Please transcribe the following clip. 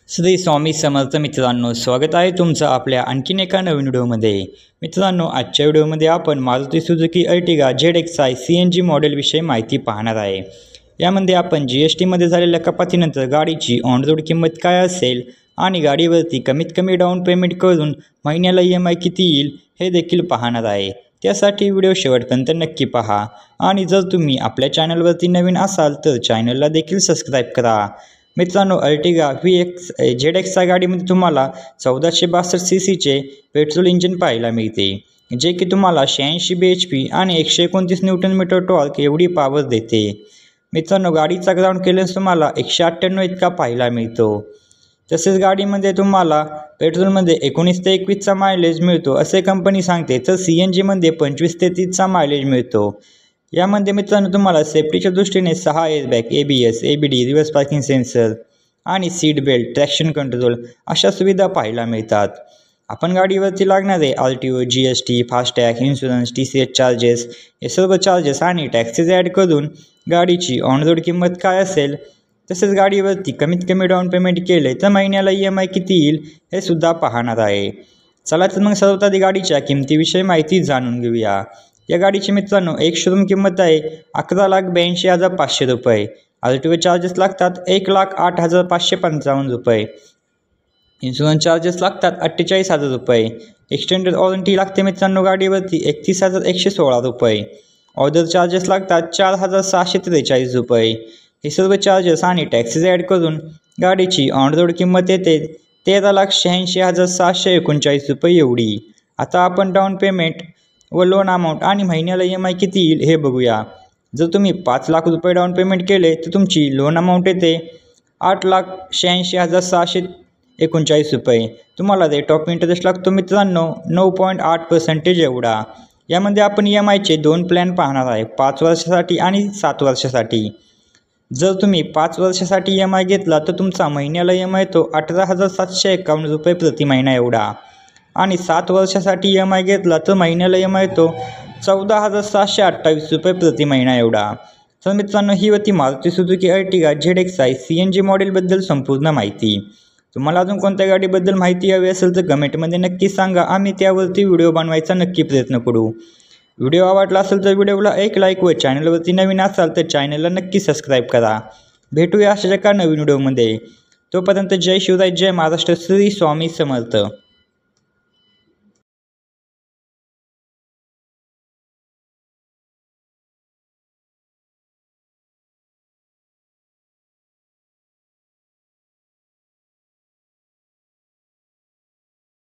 श्री स्वामी समर्थ मित्रांनो, स्वागत आहे तुमचं आपल्या आणखीन एका नवीन व्हिडिओमध्ये। मित्रांनो, आजच्या व्हिडिओमध्ये आपण Maruti Suzuki Ertiga ZXi CNG मॉडेलविषयी माहिती पाहणार आहे। यामध्ये आपण GST मध्ये झालेल्या कपातीनंतर गाडीची ऑन रोड किंमत काय असेल आणि गाडीवरती कमीत कमी डाऊन पेमेंट करून महिन्याला EMI किती येईल हे देखील पाहणार आहे। त्यासाठी व्हिडिओ शेवटपर्यंत नक्की पहा आणि जर तुम्ही आपल्या चॅनलवरती नवीन असाल तर चॅनलला देखील सबस्क्राइब करा। मित्रांनो, अर्टिगा ZXi गाडीमध्ये तुम्हाला 1462 सीसीचे पेट्रोल इंजिन पाहायला मिळते, जे की तुम्हाला 86 bhp आणि 129 न्यूटन मीटर टॉर्क एवढी पॉवर देते। मित्रांनो, गाडीचा ग्राउंड क्लिअरन्स तुम्हाला 198 इतका पाहायला मिळतो। तसेच गाडीमध्ये तुम्हाला पेट्रोलमध्ये 19 ते 21चा मायलेज मिळतो असे कंपनी सांगते, तर CNG मध्ये 25 ते 30चा मायलेज मिळतो। यामध्ये मित्रांनो तुम्हाला सेफ्टीच्या दृष्टीने 6 airbag, ABS, ABD, reverse parking sensor आणि सीट बेल्ट, ट्रॅक्शन कंट्रोल अशा सुविधा पाहायला मिळतात। आपण गाडीवरती लागणारे RTO, GST, FASTag, insurance, TCS charges हे सर्व चार्जेस आणि टॅक्सेस ॲड करून गाडीची ऑन रोड किंमत काय असेल, तसेच गाडीवरती कमीत कमी डाऊन पेमेंट केले तर महिन्याला EMI किती येईल हे सुद्धा पाहणार आहे। चला तर मग सर्वात आधी गाडीच्या किमतीविषयी माहिती जाणून घेऊया। या गाडीची मित्रांनो एक शोरूम किंमत आहे 11,82,500 रुपये। RTO चार्जेस लागतात 1,08,555 रुपये। इन्शुरन्स चार्जेस लागतात 48,000 रुपये। एक्सटेंडेड वॉरंटी लागते मित्रांनो गाडीवरती 31,116 रुपये। ऑर्डर चार्जेस लागतात 4,643 रुपये। हे सर्व चार्जेस आणि टॅक्सेस ॲड करून गाडीची ऑन रोड किंमत येते 13,86,739 रुपये एवढी। आता आपण डाऊन पेमेंट व लोन अमाऊंट आणि महिन्याला EMI किती येईल हे बघूया। जर तुम्ही 5 लाख रुपये डाऊन पेमेंट केले तर तुमची लोन अमाऊंट येते 8,86,739 रुपये। तुम्हाला रेट ऑफ इंटरेस्ट लागतो मित्रांनो 9.8% एवढा। यामध्ये आपण EMIचे 2 प्लॅन पाहणार आहे, 5 वर्षासाठी आणि 7 वर्षासाठी। जर तुम्ही 5 वर्षासाठी EMI घेतला तर तुमचा महिन्याला EMI येतो 18,751 रुपये प्रति महिना एवढा आणि 7 वर्षासाठी EMI घेतला तर महिन्याला EMI येतो 14,728 रुपये प्रति महिना एवढा। तर मित्रांनो, ही होती Maruti Suzuki Ertiga ZXi CNG मॉडेलबद्दल संपूर्ण माहिती। तुम्हाला अजून कोणत्या गाडीबद्दल माहिती हवी असेल तर कमेंटमध्ये नक्की सांगा, आम्ही त्यावरती व्हिडिओ बनवायचा नक्की प्रयत्न करू। व्हिडिओ आवडला असेल तर व्हिडिओला एक लाईक व चॅनलवरती नवीन असाल तर चॅनलला नक्की सबस्क्राइब करा। भेटूया अशाच एका नवीन व्हिडिओमध्ये। तोपर्यंत जय शिवराय, जय महाराष्ट्र, श्री स्वामी समर्थ।